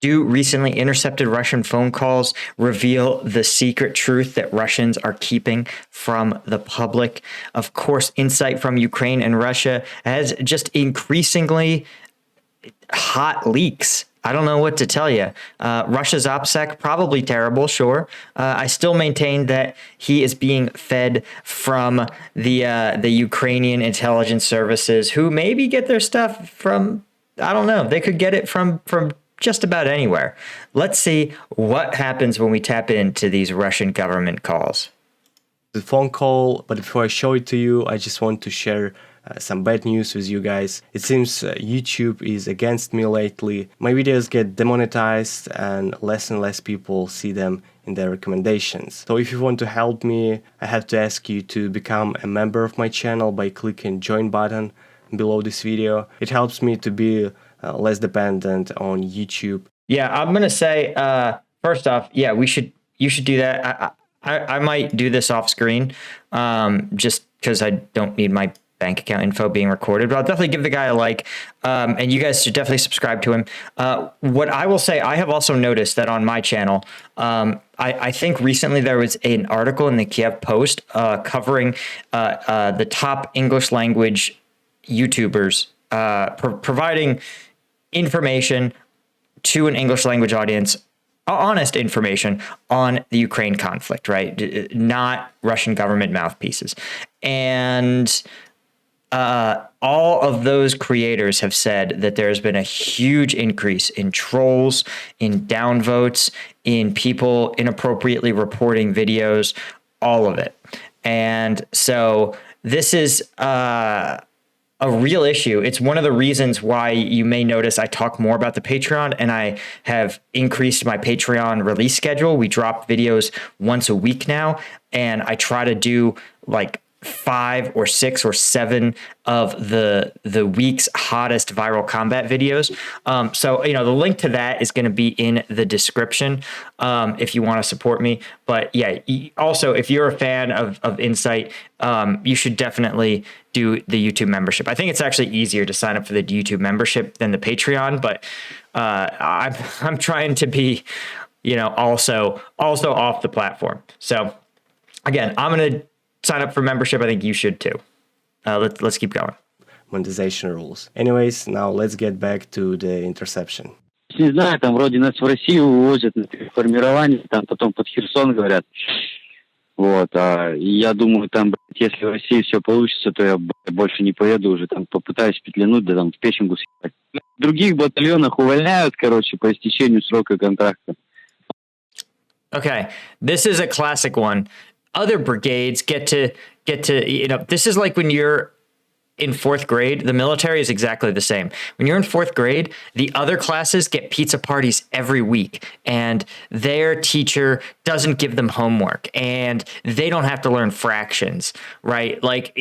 Do recently intercepted Russian phone calls reveal the secret truth that Russians are keeping from the public? Of course, insight from Ukraine and Russia has just increasingly hot leaks. I don't know what to tell you. Russia's OPSEC, probably terrible, sure. I still maintain that he is being fed from the Ukrainian intelligence services, who maybe get their stuff from, I don't know, they could get it from just about anywhere. Let's see what happens when we tap into these Russian government calls. The phone call, but before I show it to you, I just want to share some bad news with you guys. It seems YouTube is against me lately. My videos get demonetized and less people see them in their recommendations. So if you want to help me, I have to ask you to become a member of my channel by clicking join button below this video. It helps me to be less dependent on YouTube. Yeah, I'm gonna say first off, yeah, you should do that. I might do this off screen, just because I don't need my bank account info being recorded, but I'll definitely give the guy a like, and you guys should definitely subscribe to him. What I will say, I have also noticed that on my channel, I think recently there was an article in the Kiev Post covering the top English language YouTubers providing information to an English language audience, honest information on the Ukraine conflict, right? Not Russian government mouthpieces. And all of those creators have said that there's been a huge increase in trolls, in downvotes, in people inappropriately reporting videos, all of it. And so this is a real issue. It's one of the reasons why you may notice I talk more about the Patreon, and I have increased my Patreon release schedule. We drop videos once a week now, and I try to do like 5 or 6 or 7 of the week's hottest viral combat videos. So, you know, the link to that is going to be in the description if you want to support me. But yeah, also, if you're a fan of Insight, you should definitely do the YouTube membership. I think it's actually easier to sign up for the YouTube membership than the Patreon, but I'm trying to be, you know, also off the platform. So again, I'm going to sign up for membership. I think you should too. Let's keep going. Monetization rules. Anyways, now let's get back to the interception. Не знаю, там вроде нас в Россию увозят на формирование, там потом под Херсон говорят. Вот, я думаю, там, если в России все получится, то я больше не поеду уже, там попытаюсь петлянуть, да там в печенку съехать. В других батальонах увольняют, короче, по истечению срока контракта. Okay, this is a classic one. Other brigades get to, you know, this is like when you're in 4th grade, the military is exactly the same. When you're in 4th grade, the other classes get pizza parties every week, and their teacher doesn't give them homework, and they don't have to learn fractions, right? Like,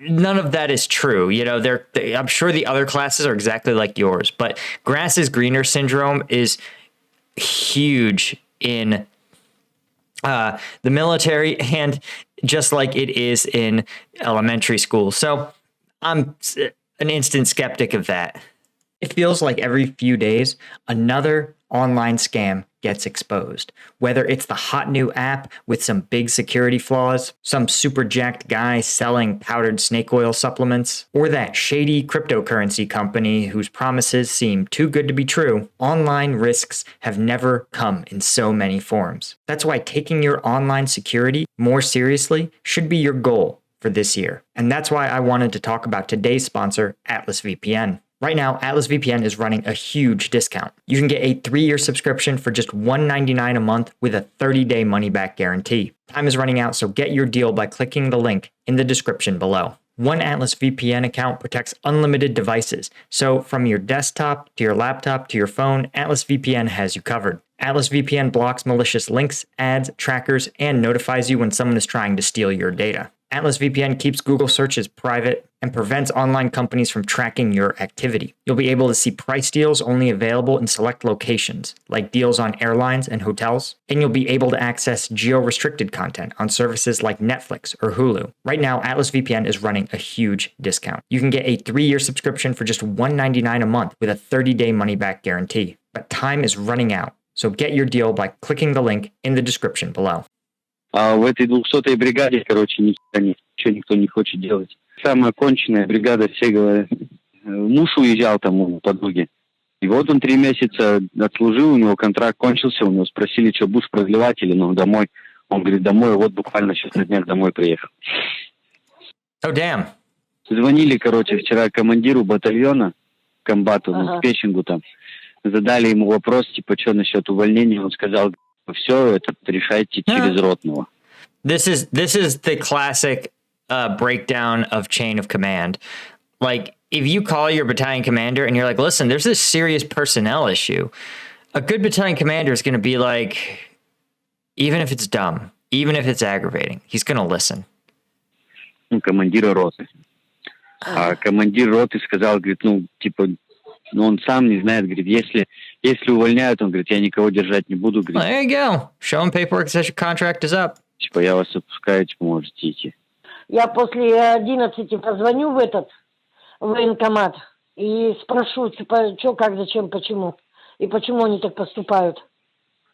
none of that is true. You know, I'm sure the other classes are exactly like yours, but grass is greener syndrome is huge in the military, and just like it is in elementary school. So I'm an instant skeptic of that. It feels like every few days, another online scam gets exposed. Whether it's the hot new app with some big security flaws, some super jacked guy selling powdered snake oil supplements, or that shady cryptocurrency company whose promises seem too good to be true, online risks have never come in so many forms. That's why taking your online security more seriously should be your goal for this year. And that's why I wanted to talk about today's sponsor, Atlas VPN. Right now, Atlas VPN is running a huge discount. You can get a 3-year subscription for just $199 a month with a 30-day money-back guarantee. Time is running out, so get your deal by clicking the link in the description below. One Atlas VPN account protects unlimited devices, so from your desktop to your laptop to your phone, Atlas VPN has you covered. Atlas VPN blocks malicious links, ads, trackers, and notifies you when someone is trying to steal your data. Atlas VPN keeps Google searches private and prevents online companies from tracking your activity. You'll be able to see price deals only available in select locations, like deals on airlines and hotels, and you'll be able to access geo-restricted content on services like Netflix or Hulu. Right now, Atlas VPN is running a huge discount. You can get a 3-year subscription for just $199 a month with a 30-day money-back guarantee. but time is running out. So get your deal by clicking the link in the description below. А в этой 200-й бригаде, короче, ничего никто не хочет делать. Самая конченная бригада, все говорят. Муж уезжал там у подруги. И вот он 3 месяца отслужил, у него контракт кончился, у него спросили, что будешь продлевать или ну домой. Он говорит, домой, вот буквально сейчас на днях домой приехал. Oh, damn. Звонили, короче, вчера командиру батальона, комбату, спецингу там. Задали ему вопрос, типа, что насчет увольнения. Он сказал, все это решайте через ротного. This is the classic breakdown of chain of command. Like, if you call your battalion commander and you're like, listen, there's this serious personnel issue, a good battalion commander is going to be like, even if it's dumb, even if it's aggravating, he's going to listen. Командира роты. А командир роты сказал, говорит, ну, типа, ну, он сам не знает, говорит, если увольняют, он говорит, я никого держать не буду, говорит. There you go. Show him paperwork that says your contract is up. Типа, я вас отпускаю, типа, можете идти. Я после 11 позвоню в этот военкомат и спрошу, типа, что, как, зачем, почему. И почему они так поступают.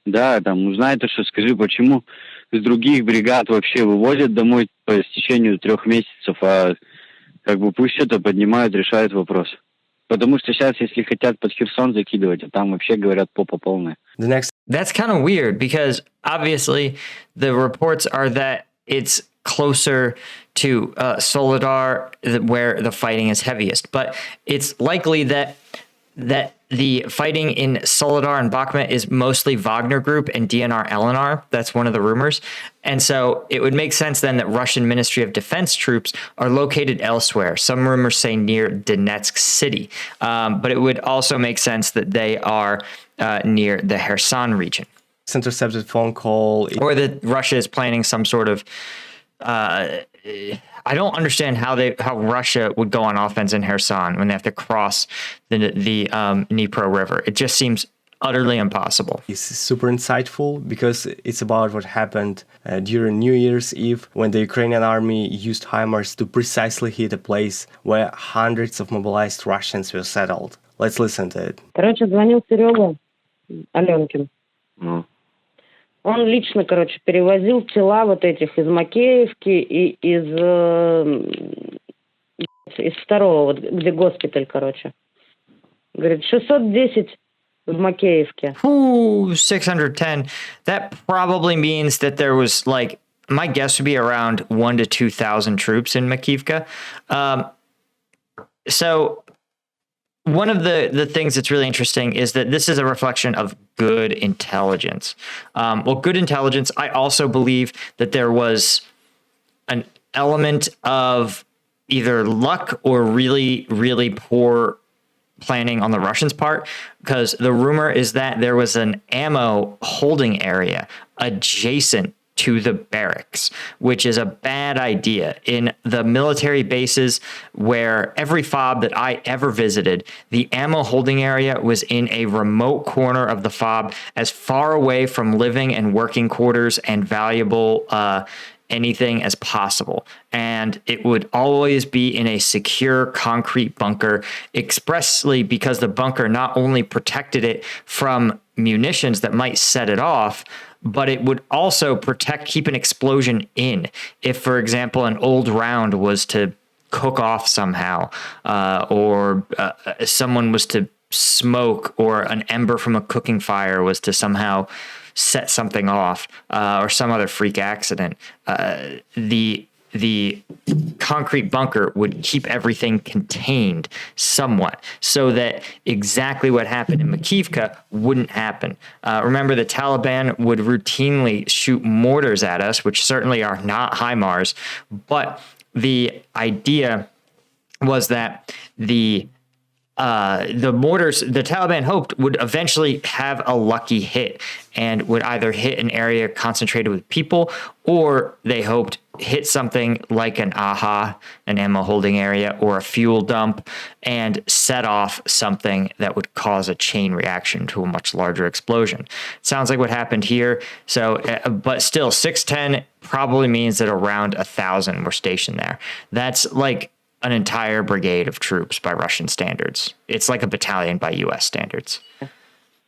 Да, там, узнай то, что скажи, почему с других бригад вообще вывозят домой по истечению 3 месяцев, а как бы пусть это поднимают, решают вопрос. Потому что сейчас, если хотят под Херсон закидывать, а там вообще говорят попа полная. That's kind of weird because obviously the reports are that it's closer to Soledar where the fighting is heaviest, but it's likely that the fighting in Soledar and Bakhmut is mostly Wagner Group and DNR LNR. That's one of the rumors. And so it would make sense then that Russian Ministry of Defense troops are located elsewhere. Some rumors say near Donetsk city, but it would also make sense that they are near the Kherson region. Intercepted phone call. Or that Russia is planning some sort of... I don't understand how Russia would go on offense in Kherson when they have to cross the Dnipro River. It just seems utterly impossible. It's super insightful because it's about what happened during New Year's Eve when the Ukrainian army used HIMARS to precisely hit a place where hundreds of mobilized Russians were settled. Let's listen to it. Короче, звонил Серега Аленкин. Он лично, короче, перевозил тела вот этих из Макеевки и из второго, вот где госпиталь, короче. Говорит, 610 в Макеевке. Ooh, 610. That probably means that there was, like, my guess would be around 1,000 to 2,000 troops in Makeevka. So one of the things that's really interesting is that this is a reflection of good intelligence. Well, good intelligence, I also believe that there was an element of either luck or really, really poor planning on the Russians' part, because the rumor is that there was an ammo holding area adjacent to the barracks, which is a bad idea. In the military bases where every FOB that I ever visited, the ammo holding area was in a remote corner of the FOB, as far away from living and working quarters and valuable anything as possible. And it would always be in a secure concrete bunker, expressly because the bunker not only protected it from munitions that might set it off, but it would also keep an explosion in. If, for example, an old round was to cook off somehow, or someone was to smoke, or an ember from a cooking fire was to somehow set something off, or some other freak accident, the concrete bunker would keep everything contained somewhat, so that exactly what happened in Makeevka wouldn't happen. Remember, the Taliban would routinely shoot mortars at us, which certainly are not HIMARS, but the idea was that the mortars, the Taliban hoped, would eventually have a lucky hit and would either hit an area concentrated with people, or they hoped hit something like an AHA, an ammo holding area, or a fuel dump, and set off something that would cause a chain reaction to a much larger explosion. Sounds like what happened here. So, but still, 610 probably means that around 1,000 were stationed there. That's like an entire brigade of troops by Russian standards. It's like a battalion by U.S. standards.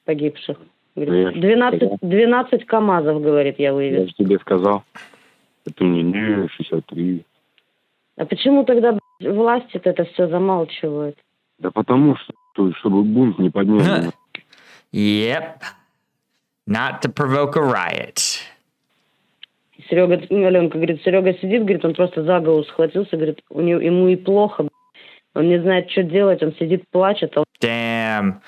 погибших. Да Говорит, я ж 12 КАМАЗов, говорит, я Я вывез. же тебе сказал. Это не 63. А почему тогда власти-то это все замалчивают? Да потому что, чтобы бунт не подняли. Yep. Not to provoke a riot. Серега, Аленка говорит, Серега сидит, говорит, он просто за голову схватился, говорит, ему и плохо, он не знает, что делать, он сидит, плачет. Damn.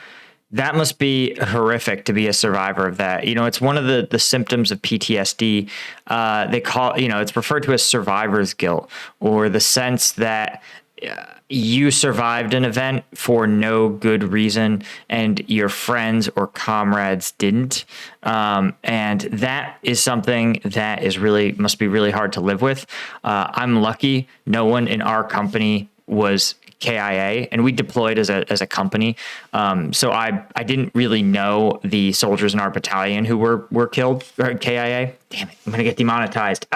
That must be horrific to be a survivor of that. You know, it's one of the symptoms of PTSD. They call, it's referred to as survivor's guilt, or the sense that you survived an event for no good reason and your friends or comrades didn't. And that is something that must be really hard to live with. I'm lucky no one in our company was KIA, and we deployed as a company. So I didn't really know the soldiers in our battalion who were killed or KIA. Damn it, I'm gonna get demonetized.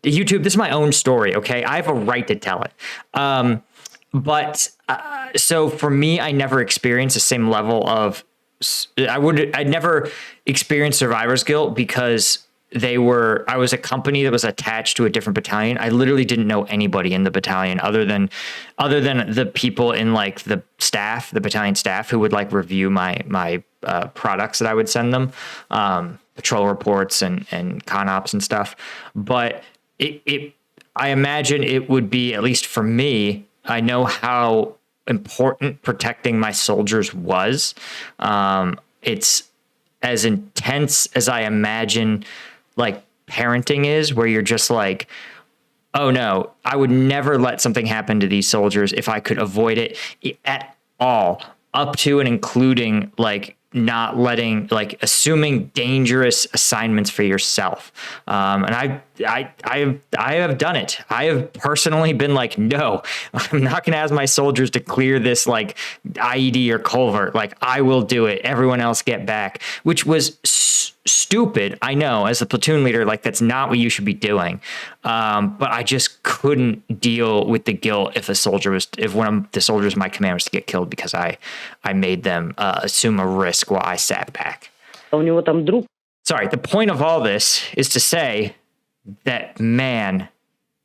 YouTube, this is my own story, okay? I have a right to tell it. So for me, I never experienced the same level of, I'd never experienced survivor's guilt because I was a company that was attached to a different battalion. I literally didn't know anybody in the battalion other than the people in like the staff, the battalion staff, who would like review my products that I would send them, patrol reports and con ops and stuff. But I imagine it would be, at least for me, I know how important protecting my soldiers was. It's as intense as I imagine like parenting is, where you're just like, oh no, I would never let something happen to these soldiers if I could avoid it at all, up to and including like not letting, like assuming dangerous assignments for yourself. And I have done it. I have personally been like, no, I'm not going to ask my soldiers to clear this like IED or culvert. Like I will do it. Everyone else get back, which was stupid. I know, as the platoon leader, like that's not what you should be doing. But I just couldn't deal with the guilt if one of the soldiers in my command was to get killed because I made them assume a risk while I sat back. Sorry, the point of all this is to say that, man,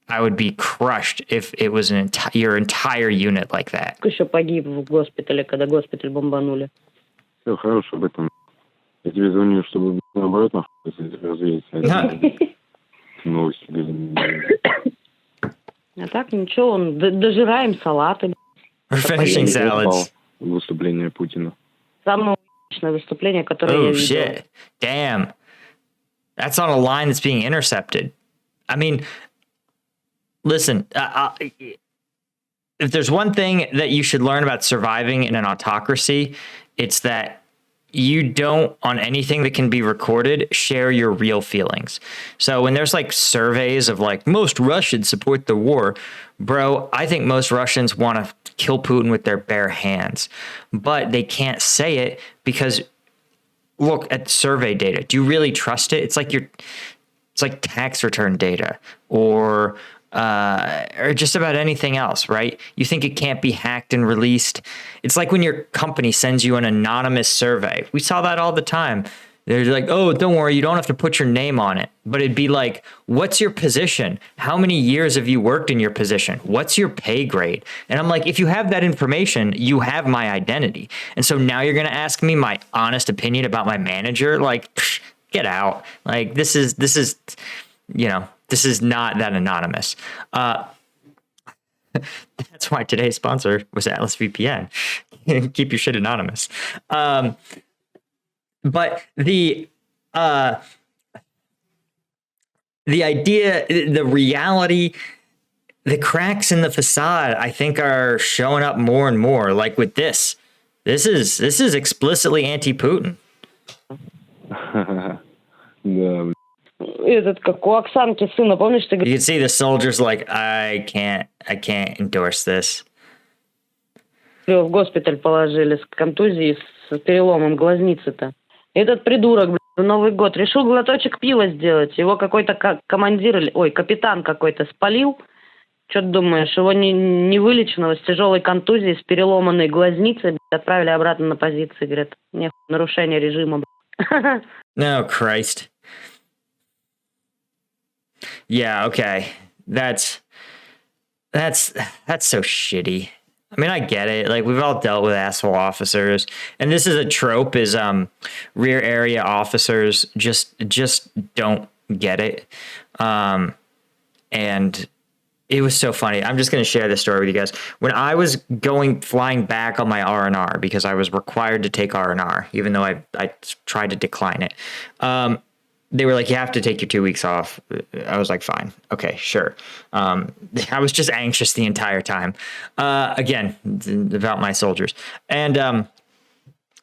I would be crushed if it was your entire unit like that. Еще погиб в госпитале, когда госпиталь бомбанули. Все хорошо об этом. Я тебе звоню, чтобы наоборот развеять новости. А так ничего, дожираем салаты. We're finishing salads. Выступление Путина. Самое удачное выступление, которое я видел. Shit. Damn. That's on a line that's being intercepted. I mean, listen, if there's one thing that you should learn about surviving in an autocracy, it's that you don't, on anything that can be recorded, share your real feelings. So when there's like surveys of like most Russians support the war, bro, I think most Russians want to kill Putin with their bare hands, but they can't say it because look at survey data. Do you really trust it? It's like tax return data or just about anything else, right? You think it can't be hacked and released. It's like when your company sends you an anonymous survey. We saw that all the time. They're like, oh, don't worry, you don't have to put your name on it. But it'd be like, what's your position? How many years have you worked in your position? What's your pay grade? And I'm like, if you have that information, you have my identity. And so now you're going to ask me my honest opinion about my manager? Like, get out. Like, this is, this is not that anonymous. That's why today's sponsor was Atlas VPN. Keep your shit anonymous. But the idea, the reality, the cracks in the facade, I think are showing up more and more. Like with this is explicitly anti-Putin. Да. Этот, как у Оксанки сына, помнишь, ты You can see the soldiers like, I can't endorse this. в госпиталь положили с контузией, с переломом глазницы-то. Этот придурок, блядь, в Новый год решил глоточек пива сделать. Его какой-то командир, капитан какой-то спалил. Что ты думаешь, его не вылеченного с тяжелой контузией, с переломанной глазницей, блядь, отправили обратно на позиции, говорят, нет, нарушение режима, блядь. No, Christ. Yeah, okay. That's so shitty. I mean, I get it. Like, we've all dealt with asshole officers, and this is a trope: is rear area officers just don't get it. And it was so funny. I'm just going to share this story with you guys. When I was flying back on my R&R, because I was required to take R&R, even though I tried to decline it. They were like, you have to take your 2 weeks off. I was like, fine. Okay, sure. I was just anxious the entire time. Again, about my soldiers. And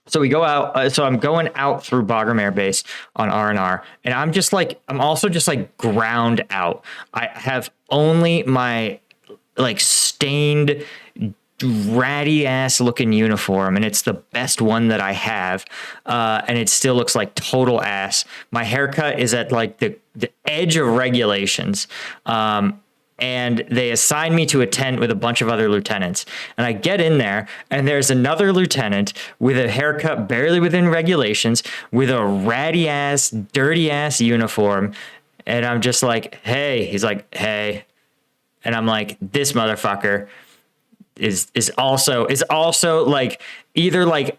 so we go out. So I'm going out through Bagram Air Base on R&R. And I'm also just like ground out. I have only my like stained, ratty ass looking uniform, and it's the best one that I have, and it still looks like total ass. My haircut is at like the edge of regulations, and they assign me to a tent with a bunch of other lieutenants, and I get in there, and there's another lieutenant with a haircut barely within regulations, with a ratty ass, dirty ass uniform, and I'm just like, hey. He's like, hey. And I'm like, this motherfucker is also like, either like,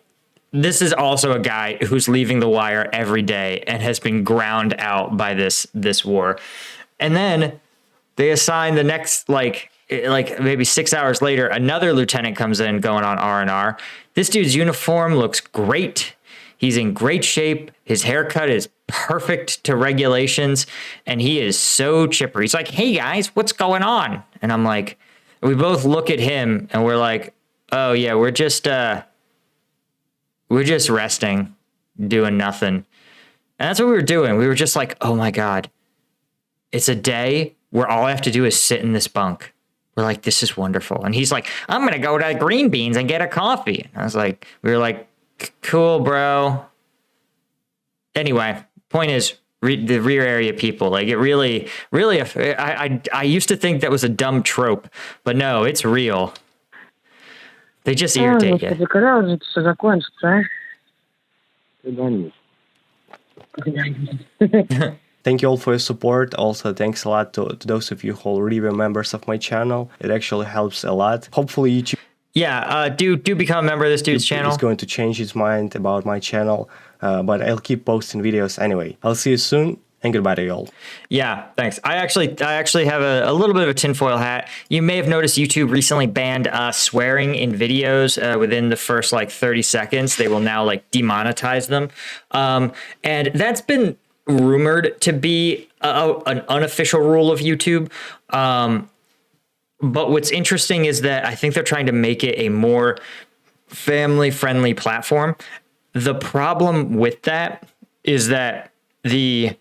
this is also a guy who's leaving the wire every day and has been ground out by this war. And then they assign the next, like maybe 6 hours later, another lieutenant comes in going on R&R. This dude's uniform looks great. He's in great shape. His haircut is perfect to regulations, and he is so chipper. He's like, hey guys, what's going on? And I'm like, we both look at him and we're like, oh yeah, we're just resting, doing nothing. And that's what we were doing. We were just like, oh my God, it's a day where all I have to do is sit in this bunk. We're like, this is wonderful. And he's like, I'm going to go to Green Beans and get a coffee. And I was like, we were like, cool, bro. Anyway, point is, the rear area people, like, it really, I used to think that was a dumb trope, but no, it's real. They just irritate you. Когда уже все закончится, Thank you all for your support. Also, thanks a lot to those of you who already were members of my channel. It actually helps a lot. Hopefully YouTube do become a member of this dude's channel. Is going to change his mind about my channel, but I'll keep posting videos anyway. I'll see you soon, and goodbye to you all. Yeah, thanks. I actually have a little bit of a tinfoil hat. You may have noticed YouTube recently banned swearing in videos within the first like 30 seconds. They will now like demonetize them, and that's been rumored to be an unofficial rule of YouTube. But what's interesting is that I think they're trying to make it a more family-friendly platform. The problem with that is that the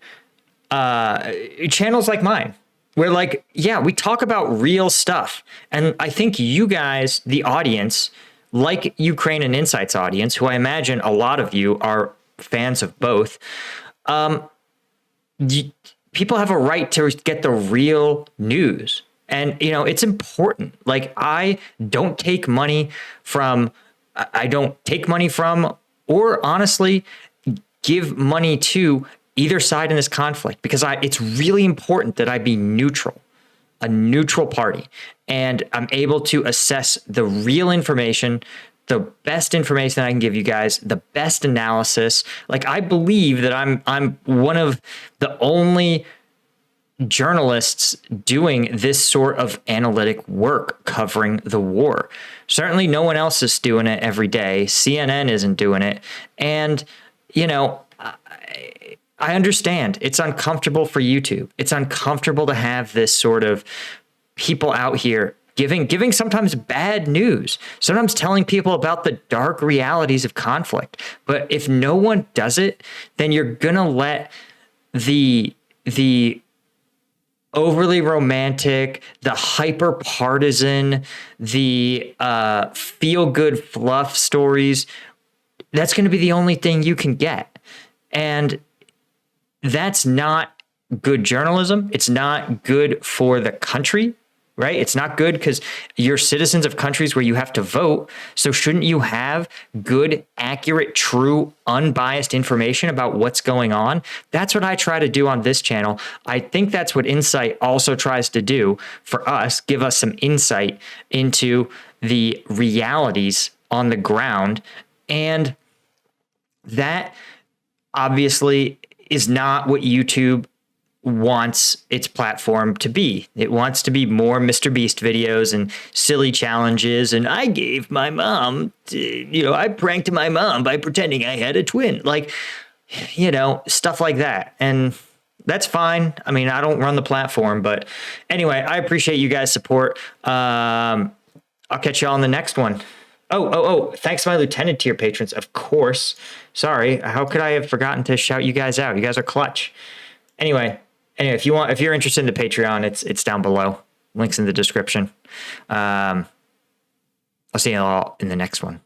channels like mine, we're like, yeah, we talk about real stuff. And I think you guys, the audience, like Ukraine and Insights audience, who I imagine a lot of you are fans of both, people have a right to get the real news. And, you know, it's important. Like, I don't take money from, or honestly give money to either side in this conflict, because it's really important that I be neutral, a neutral party. And I'm able to assess the real information, the best information that I can give you guys, the best analysis. Like, I believe that I'm one of the only journalists doing this sort of analytic work covering the war. Certainly no one else is doing it every day. CNN isn't doing it. And, you know, I understand it's uncomfortable for YouTube. It's uncomfortable to have this sort of people out here giving sometimes bad news, sometimes telling people about the dark realities of conflict. But if no one does it, then you're going to let the overly romantic, the hyper partisan, the feel good fluff stories, that's going to be the only thing you can get. And that's not good journalism. It's not good for the country. right? It's not good because you're citizens of countries where you have to vote. So shouldn't you have good, accurate, true, unbiased information about what's going on? That's what I try to do on this channel. I think that's what Insight also tries to do for us, give us some insight into the realities on the ground. And that obviously is not what YouTube wants its platform to be. It wants to be more Mr. Beast videos and silly challenges. And I gave my mom, I pranked my mom by pretending I had a twin. Like, stuff like that. And that's fine. I mean, I don't run the platform, but anyway, I appreciate you guys' support. I'll catch you all on the next one. Oh, thanks to my lieutenant tier patrons, of course. Sorry, how could I have forgotten to shout you guys out? You guys are clutch. Anyway, if you're interested in the Patreon, it's down below. Links in the description. I'll see you all in the next one.